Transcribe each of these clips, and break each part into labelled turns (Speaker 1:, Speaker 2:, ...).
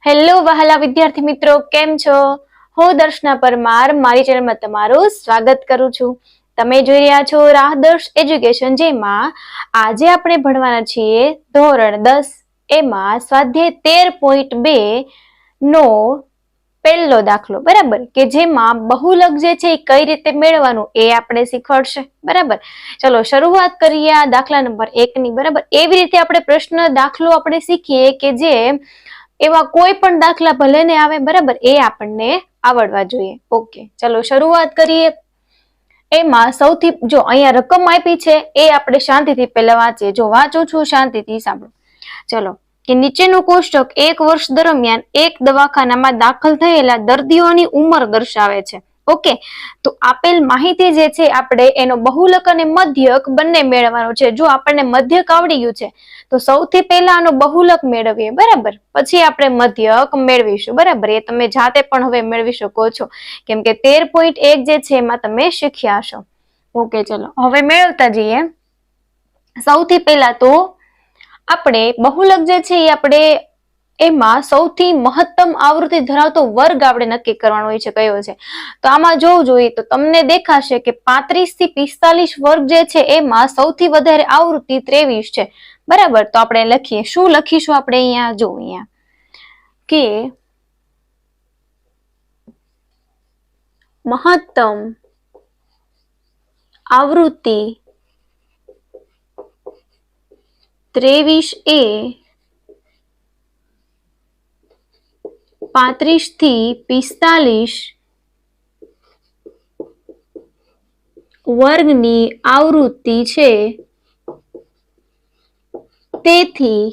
Speaker 1: Hello વહાલા વિદ્યાર્થી મિત્રો, કેમ છો? હું દર્શના પરમાર મારી ચેનલમાં તમારું સ્વાગત કરું છું. તમે જોઈ રહ્યા છો રાહદર્શ એજ્યુકેશન, જેમાં આજે આપણે ભણવાના છીએ ધોરણ 10 એમાં સ્વાધ્યાય 13.2 નો પહેલો દાખલો, બરાબર, કે જેમાં બહુલક જે છે એ કઈ રીતે મેળવવાનું એ આપણે શીખવાડશે. બરાબર, ચલો શરૂઆત કરીએ આ દાખલા નંબર 1 ની. બરાબર, એવી રીતે આપણે પ્રશ્ન દાખલો આપણે શીખીએ કે જે એવા કોઈ પણ દાખલા ભલે ને આવે, બરાબર, એ આપણને આવડવા જોઈએ. ઓકે, ચલો શરૂઆત કરીએ. એમાં સૌથી જો અહીંયા રકમ આપી છે એ આપણે શાંતિથી પહેલા વાંચીએ. જો વાંચું છું, શાંતિથી સાંભળો. ચલો, કે નીચેનું કોષ્ટક 1 વર્ષ દરમિયાન એક દવાખાનામાં દાખલ થયેલા દર્દીઓની ઉંમર દર્શાવે છે. ઓકે, તો આપેલ માહિતી જે છે આપણે એનો બહુલક અને મધ્યક બંને મેળવવાનો છે. જો આપણને મધ્યક આવડી ગયું છે તો સૌથી પહેલા આનો બહુલક મેળવીએ, બરાબર, પછી આપણે મધ્યક મેળવીશું. બરાબર, એ તમે જાતે પણ હવે મેળવી શકો છો, કેમ કે 13.1 જે છે એમાં તમે શીખ્યા છો. ઓકે, ચલો હવે મેળવતા જઈએ. સૌથી પહેલા તો આપણે બહુલક જે છે એ આપણે એમાં સૌથી મહત્તમ આવૃત્તિ ધરાવતો વર્ગ આપણે નક્કી કરવાનો હોય છે, કયો છે. તો આમાં જોવું જોઈએ તો તમને દેખાશે કે 35 થી 45 વર્ગ જે છે એમાં સૌથી વધારે આવૃત્તિ 23 છે. બરાબર, તો આપણે લખીએ. શું લખીશું આપણે અહીંયા? જો અહીંયા કે મહત્તમ આવૃત્તિ 23 એ 35 થી 45 વર્ગની આવૃત્તિ છે. તેથી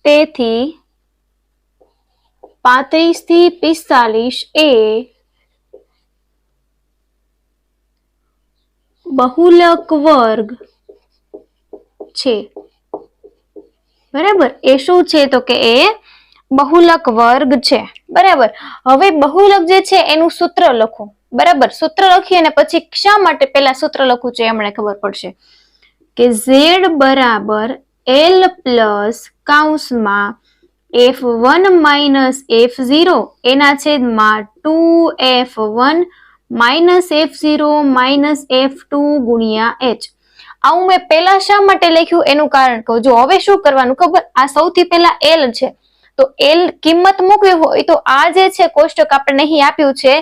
Speaker 1: 35 થી 45 એ બહુલક વર્ગ છે. બરાબર, એ શું છે? તો કે એ બહુલક વર્ગ છે. બરાબર, હવે બહુલક જે છે એનું સૂત્ર લખો. બરાબર, સૂત્ર લખી અને પછી શા માટે પેલા સૂત્ર લખવું છે એમને ખબર પડશે કે z બરાબર l પ્લસ કૌંસમાં f1 માઇનસ f0 એના છેદમાં 2f1 minus f0 minus f2 ગુણ્યા h. આવું મેં પેલા શા માટે લખ્યું એનું કારણ કહું. જો હવે શું કરવાનું ખબર, આ સૌથી પહેલા l છે તો l કિંમત મૂકવી હોય તો આ જે છે કોષ્ટક આપણે અહીં આપ્યું છે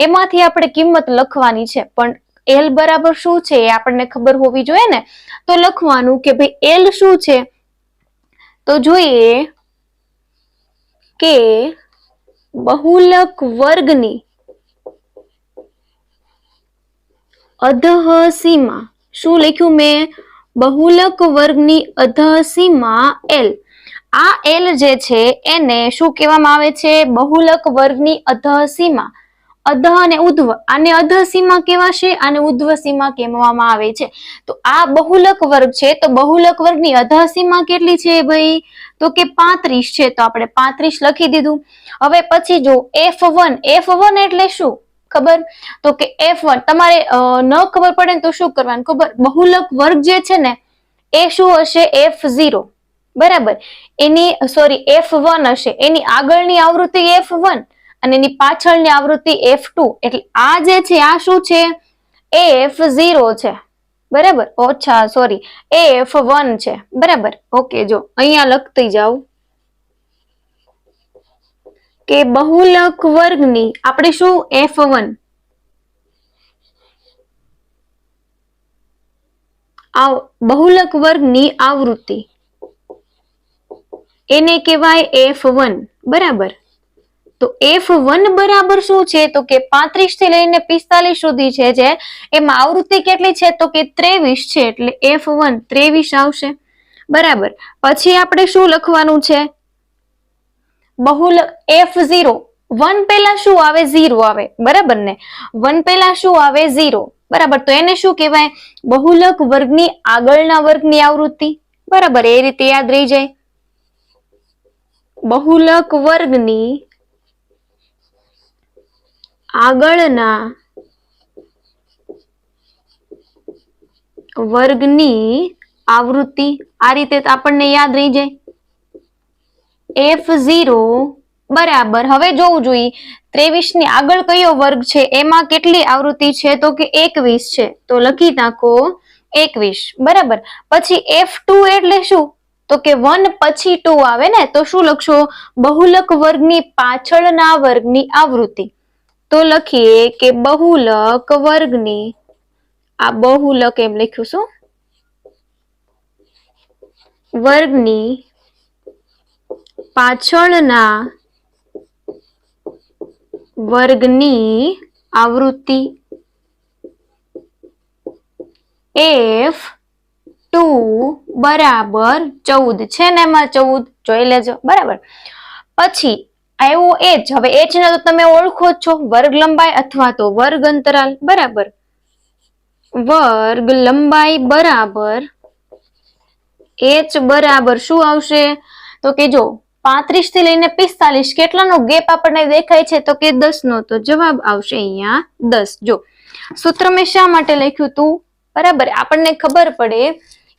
Speaker 1: એમાંથી આપણે કિંમત લખવાની છે. પણ l બરાબર શું છે એ આપણને ખબર હોવી જોઈએ ને. તો લખવાનું કે ભાઈ l શું છે, તો જોઈએ કે બહુલક વર્ગની અધઃ સીમા. શું લખ્યું મેં? બહુલક વર્ગની અધઃ સીમા l. આ l જે છે એને શું કહેવામાં આવે છે? બહુલક વર્ગની અધઃ સીમા. અધઃ અને ઉધ્વ, આને અધઃ સીમા કહેવાશે, આને ઉધ્વ સીમા કહેવામાં આવે છે. તો આ બહુલક વર્ગ છે, તો બહુલક વર્ગની અધઃ સીમા કેટલી છે ભાઈ? તો કે 35 છે. તો આપણે 35 લખી દીધું. હવે પછી જો f1, f1 એટલે શું ખબર? તો કે f1 તમારે ન ખબર પડે ને તો શું કરવાનું ખબર? બહુલક વર્ગ જે છે ને એ શું હશે? f0. બરાબર, એની સોરી f1 હશે, એની આગળની આવૃત્તિ f1 અને એની પાછળની આવૃત્તિ f2. એટલે આ જે છે આ શું છે? f0 છે. બરાબર, ઓછા સોરી f1 છે. બરાબર, ઓકે, જો અહીંયા લખતી જાઉં કે બહુલક વર્ગની આપણે શું f1 બહુલક વર્ગની આવૃત્તિ એને કહેવાય f1. બરાબર, તો f1 બરાબર શું છે? તો કે 35 થી લઈને 45 સુધી છે જે એમાં આવૃત્તિ કેટલી છે? તો કે 23 છે. એટલે f1 23 આવશે. બરાબર, પછી આપણે શું લખવાનું છે? બહુલક f0. 1 પહેલા શું આવે? 0 આવે. બરાબર ને, 1 પહેલા શું આવે? 0. બરાબર, તો એને શું કહેવાય? બહુલક વર્ગની આગળના વર્ગની આવૃત્તિ. બરાબર, એ રીતે યાદ રહી જાય. બહુલક વર્ગની આગળના વર્ગની આવૃત્તિ, આ રીતે તો આપણને યાદ રહી જાય। F0 બરાબર, હવે જોવું જોઈએ 23 ની આગળ કયો વર્ગ છે, એમાં કેટલી આવૃત્તિ છે, તો કે 21 છે, તો લખી નાખો 21 બરાબર। પછી F2 એટલે શું, તો કે 1 પછી 2 આવે ને, તો શું લખશો, બહુલક વર્ગની પાછળના વર્ગની આવૃત્તિ, તો લખીએ કે બહુલક વર્ગની, આ બહુલક એમ લખ્યું શું, વર્ગની પાછળના વર્ગની આવૃત્તિ F2 બરાબર 14 છે ને, એમાં 14 જોઈ લેજો બરાબર। પછી આવ્યો h, હવે h ને તો તમે ઓળખો જ છો, વર્ગ લંબાઈ અથવા તો વર્ગ અંતરાલ બરાબર। વર્ગ લંબાઈ બરાબર h બરાબર શું આવશે, તો કે જો 35 થી લઈને 45 કેટલાનો ગેપ આપણને દેખાય છે, તો કે 10 નો, તો જવાબ આવશે અહીંયા 10। જો સૂત્ર મેં શા માટે લખ્યું તું, બરાબર, આપણને ખબર પડે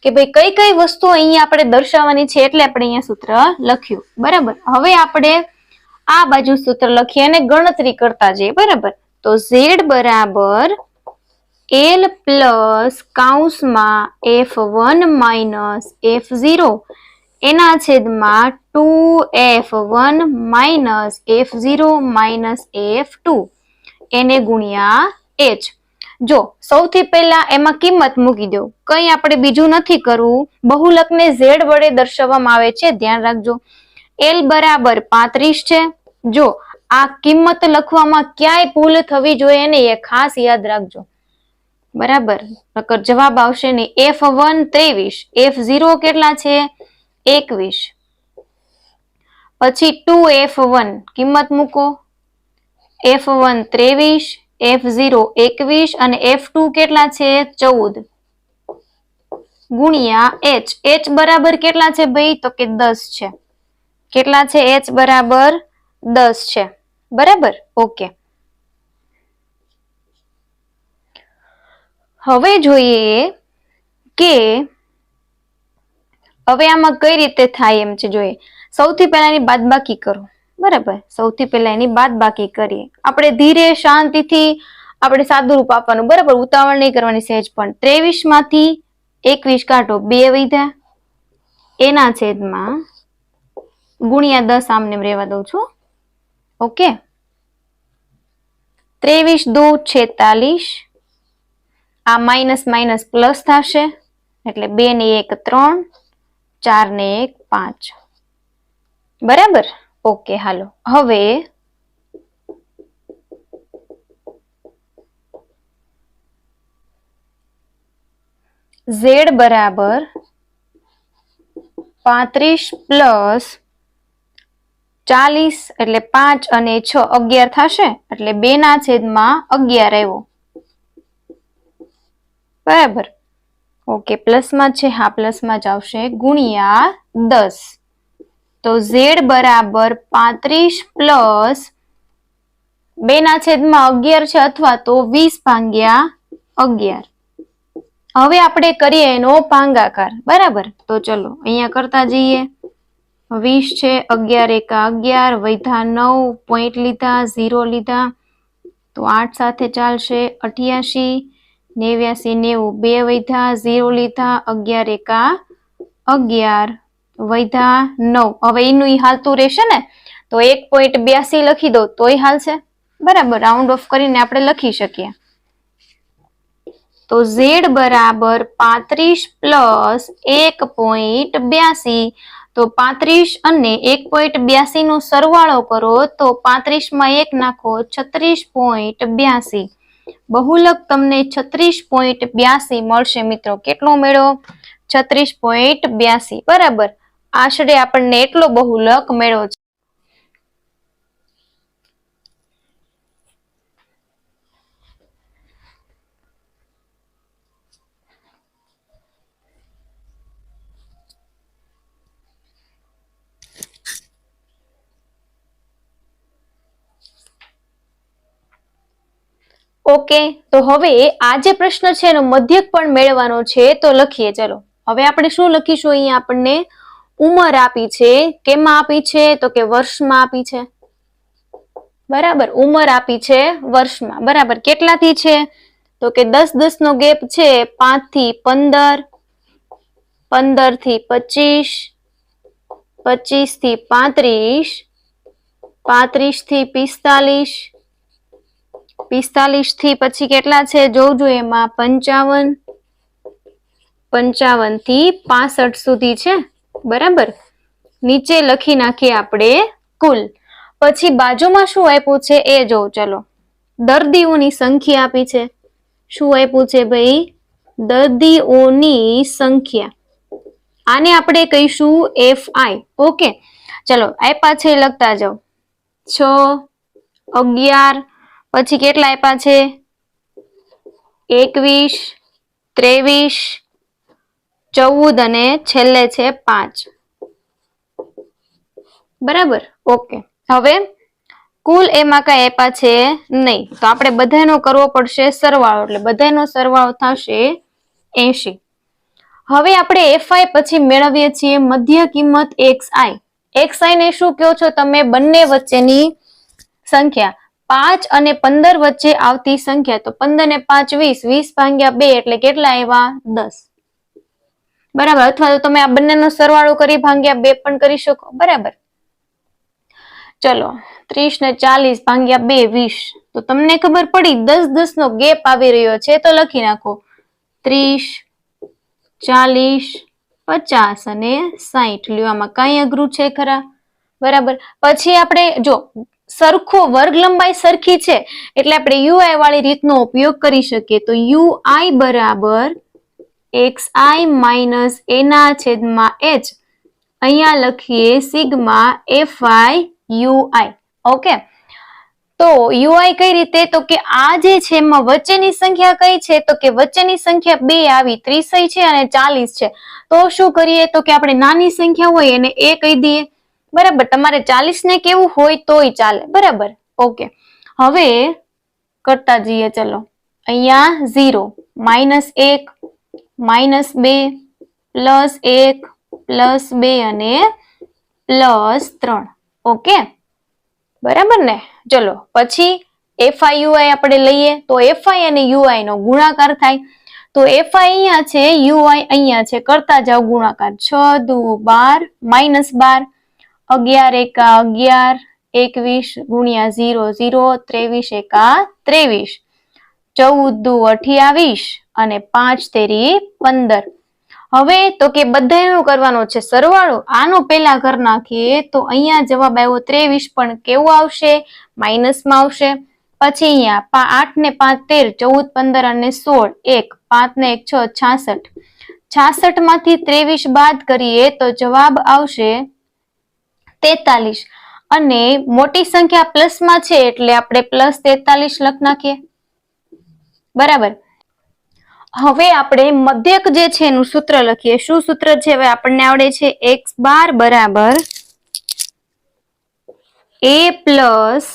Speaker 1: કે ભાઈ કઈ કઈ વસ્તુ અહીંયા આપણે દર્શાવવાની છે, એટલે આપણે અહીંયા સૂત્ર લખ્યું બરાબર। હવે આપણે આ બાજુ સૂત્ર લખીએ અને ગણતરી કરતા જઈએ બરાબર। તો z બરાબર L પ્લસ કૌંસમાં F1 માઇનસ F0 એના છેદમાં 2F1 minus F0 minus F2 એને ગુણ્યા h। જો સૌથી પહેલા એમાં કિંમત મૂકી દો, કઈ આપણે બીજું નથી કરવું, બહુલકને z વડે દર્શાવવામાં આવે છે, ધ્યાન રાખજો। L બરાબર 35 છે, જો આ કિંમત લખવામાં ક્યાંય ભૂલ થવી જોઈએ નહીં, એ ખાસ યાદ રાખજો બરાબર, નકર જવાબ આવશે નહીં। F1 23, F0 કેટલા છે 21, પછી 2F1 કિંમત મૂકો, F1 23, F0 21 અને F2 કેટલા છે 14 ગુણ્યા h, h બરાબર કેટલા છે ભાઈ, તો કે 10 છે, કેટલા છે h બરાબર 10 છે બરાબર, ઓકે। હવે જોઈએ કે હવે આમાં કઈ રીતે થાય એમ છે, જોઈએ સૌથી પહેલા એની બાદબાકી કરો બરાબર, સૌથી પહેલા એની બાદબાકી કરીએ આપણે, ધીરે શાંતિથી આપણે સાદું રૂપ આપવાનું બરાબર, ઉતાવળ નહીં કરવાની સહેજ પણ। 23 માંથી 21 કાઢો, 2 વધ્યા, એના છેદમાં ગુણ્યા 10 આમને રહેવા દઉં છું, ઓકે। 23 2 46, આ માઇનસ માઇનસ પ્લસ થશે, એટલે 2 ને 1 3, 4 ને 1 5 બરાબર, ઓકે। હાલો હવે z બરાબર 35 પ્લસ 40 એટલે 5 અને 6 11 થશે, એટલે 2 ના છેદમાં 11 આવ્યો બરાબર, ઓકે। પ્લસ માં છે, હા પ્લસ માં જ આવશે, ગુણ્યા 10, તો z બરાબર 35 પ્લસ 2 ના છેદમાં 11 છે, અથવા તો 20 ભાગ્યા 11। હવે આપણે કરીએ એનો ભાગાકાર બરાબર, તો ચલો અહીંયા કરતા જઈએ, 20 છે, 11 એકા 11, વૈધા 9, પોઈન્ટ લીધા, 0 લીધા, તો 8 સાથે ચાલશે, 88, 89 90, 2 વૈધા, 0 લીધા, 11 એકા 11, વૈધા 9, હવે એનું હાલતું રહેશે ને, તો 1.82 લખી દો તોય હાલશે બરાબર, રાઉન્ડ ઓફ કરીને આપણે લખી શકીએ। તો z બરાબર 35 પ્લસ 1.82, તો 35 અને 1.82 નો સરવાળો કરો, તો 35 માં 1 નાખો, 36.82, બહુલક તમને 36.82 મળશે મિત્રો। કેટલો મેળવો, 36.82 બરાબર, આશરે આપણને એટલો બહુલક મેળવો છે। ઓકે, તો હવે આ જે પ્રશ્ન છે એનો મધ્યક પણ મેળવવાનો છે, તો લખીએ ચલો। હવે આપણે શું લખીશું? અહીંયા આપણને ઉંમર આપી છે, કેમાં આપી છે? તો કે વર્ષમાં આપી છે. બરાબર, ઉંમર આપી છે વર્ષમાં. બરાબર, કેટલાથી છે? તો કે 10 નો ગેપ છે, 5 થી 15, 15 થી 25, 25 થી 35, 35 થી 45, 45 થી પછી કેટલા છે જોજો એમાં 55, 55 થી 65 સુધી છે. બરાબર, નીચે લખી નાખીએ આપણે કુલ. પછી બાજુમાં શું આપ્યું છે એ જો. ચલો, દર્દીઓની સંખ્યા આપી છે. શું આપ્યું છે ભાઈ? દર્દીઓની સંખ્યા. આને આપણે કહીશું FI. ઓકે, ચલો આપ્યા છે લખતા જાઓ. 6, 11, પછી કેટલા આપ્યા છે? 21, 23, 14 અને છેલ્લે છે 5. બરાબર, ઓકે. હવે કુલ એમાં કઈ આપ્યા છે નહીં, તો આપણે બધાનો કરવો પડશે સરવાળો, એટલે બધાનો સરવાળો થશે 80. હવે આપણે FI પછી મેળવીએ છીએ મધ્ય કિંમત XI. XI ને શું કહો છો તમે? બંને વચ્ચેની સંખ્યા. 5 અને 15 વચ્ચે આવતી સંખ્યા. તો 15 ને 5 20, 20 ભાગ્યા 2 એટલે કેટલા આવ્યા? 10. બરાબર, અથવા તો તમે આ બંનેનો સરવાળો કરી ભાગ્યા 2 પણ કરી શકો. બરાબર, ચલો 30 ને 40 ભાગ્યા 2 20. તો તમને ખબર પડી 10 નો ગેપ આવી રહ્યો છે, તો લખી નાખો 30, 40, 50 અને 60. લ્યો, આમાં કઈ અઘરું છે ખરા? બરાબર, પછી આપણે જો સરખો વર્ગ લંબાઈ સરખી છે એટલે આપણે UI વાળી રીતનો ઉપયોગ કરી શકીએ. તો UI બરાબર XI માઇનસ એના છેદમાં H. અહીંયા લખીએ સિગ્મા FI UI. ઓકે, તો UI કઈ રીતે? તો કે આ જે છે એમાં વચ્ચેની સંખ્યા કઈ છે? તો કે વચ્ચેની સંખ્યા 2 આવી, 30 છે અને 40 છે. તો શું કરીએ? તો કે આપણે નાની સંખ્યા હોય એને એ કહી દઈએ. બરાબર, તમારે 40 ને કેવું હોય તોય ચાલે. બરાબર, ઓકે. હવે કરતા જઈએ. ચલો, અહીંયા 0, -1, -2, +1, +2 અને +3. ઓકે, બરાબર ને? ચલો, પછી FI UI આપણે લઈએ તો FI અને UI નો ગુણાકાર થાય. તો FI અહીંયા છે, UI અહીંયા છે. કરતા જાઓ ગુણાકાર. 6 દુ 12, -12, 11 એકા 11, 21 ગુણ્યા 0 0, 23 એકા 23, 14 દુ 28 અને 5 તેરી 15. હવે તો કે બધાનો કરવાનો છે સરવાળો. આનો પેલા કરી નાખીએ તો અહીંયા જવાબ આવ્યો 23, પણ કેવું આવશે? માઇનસમાં આવશે. પછી અહીંયા 8 ને 5 13, 14 15 અને 16, 1 5 ને 1 6, 66. 66 માંથી 23 બાદ કરીએ તો જવાબ આવશે 43. અને મોટી સંખ્યા પ્લસમાં છે એટલે આપણે +43 લખી નાખીએ. બરાબર, હવે આપણે મધ્યક જે છે એનું સૂત્ર લખીએ. શું સૂત્ર છે? હવે આપણને આવડે છે x બાર બરાબર a plus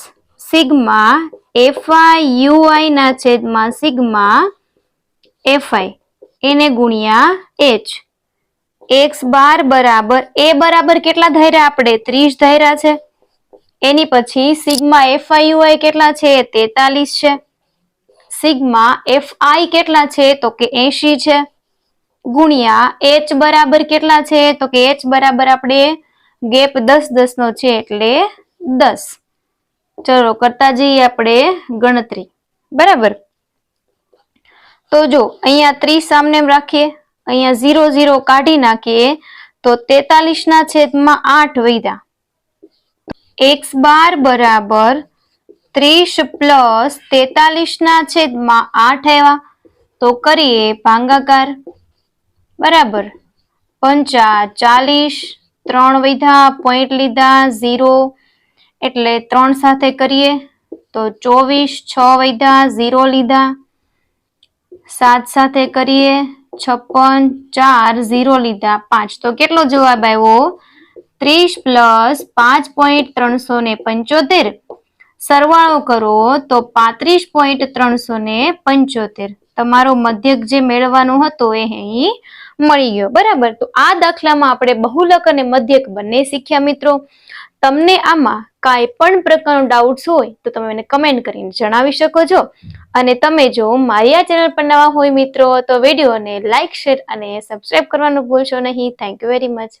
Speaker 1: sigma FI UI ના છેદમાં સિગ્મા FI એને ગુણ્યા h. x બાર બરાબર a બરાબર કેટલા ધાર્યા આપણે? 30 ધાર્યા છે. એની પછી સિગ્મા FI UI કેટલા છે? 43 છે. સિગ્મા FI કેટલા છે? તો કે 80 છે. ગુણ્યા h બરાબર કેટલા છે? તો કે h બરાબર આપણે ગેપ 10 નો છે એટલે 10. ચલો કરતા જઈએ આપણે ગણતરી. બરાબર, તો જો અહીંયા 30 સામને રાખીએ, અહીંયા 0 0 કાઢી નાખીએ તો 43 ના છેદમાં 8 વધ્યા. x બાર બરાબર 30 પ્લસ 43 ના છેદમાં 8 આવ્યા. તો કરીએ ભાગાકાર. બરાબર, 5 40, 3 વધ્યા, પોઈન્ટ લીધા 0 એટલે 3 સાથે કરીએ તો 24, 6 વધ્યા 0 લીધા, 7 સાથે કરીએ 56, 4 0 લીધા 5. તો કેટલો જવાબ આવ્યો? 30 પ્લસ 5.375. સરવાળો કરો તો 35.375. તમારો મધ્યક જે મેળવવાનો હતો એ અહીં મળી ગયો. બરાબર, તો આ દાખલામાં આપણે બહુલક અને મધ્યક બંને શીખ્યા મિત્રો. તમને આમાં કાંઈ પણ પ્રકારનો ડાઉટ્સ હોય તો તમે મને કમેન્ટ કરીને જણાવી શકો છો. અને તમે જો મારી આ ચેનલ પર નવા હોય મિત્રો તો વિડીયોને લાઈક, શેર અને સબસ્ક્રાઇબ કરવાનું ભૂલશો નહીં. Thank you very much.